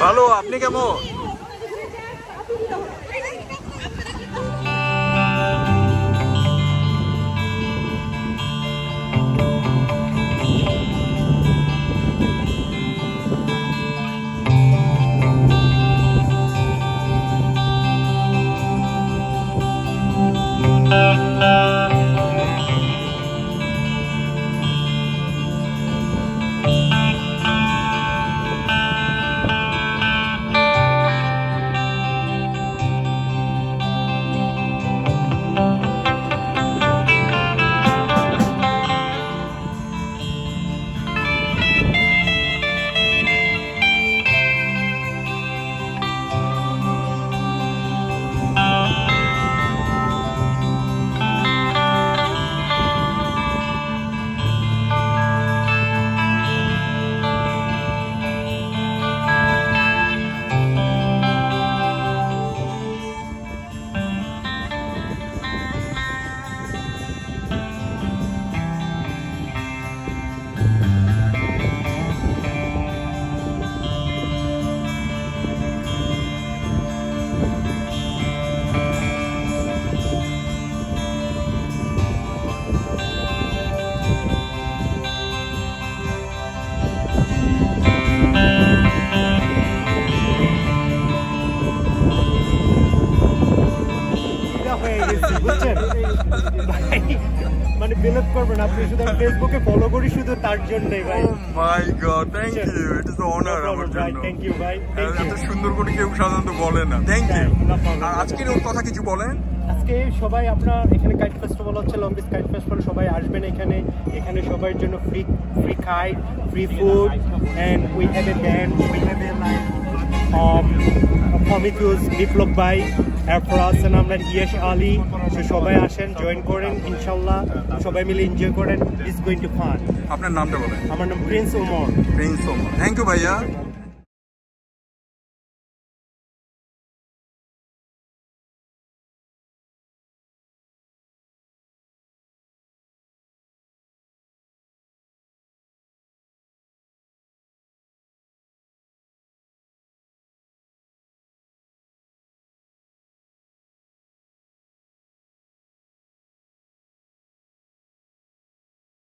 ভালো, আপনি কেমন? মানে বিলিভ করবেন আপনি শুধু ফেসবুকে ফলো করি শুধু তার জন্যই ভাই। Oh my God, thank you, it is honour আমার জন্য। থ্যাংক ইউ ভাই, এত সুন্দর করে কেউ সাধারণত বলে না। Thank you. আর আজকের ওর কথা কিছু বলেন। আজকে সবাই আপনার এখানে কাইট ফেস্টিভ্যাল হচ্ছে, লং বিচ কাইট ফেস্টিভ্যাল, সবাই আসবেন এখানে। এখানে সবার জন্য free kite, free food, and we have a band, we have a like Prometheus, Biplob ভাই, এরপর আছেন আমরা ইয়াশ আলী। সবাই আসেন, জয়েন করেন, ইনশাল্লাহ সবাই মিলে এনজয় করেন। It's going to fun. আপনার নামটা বলেন। আমার নাম প্রিন্স ওমর। প্রিন্স ওমর, থ্যাংক ইউ ভাইয়া।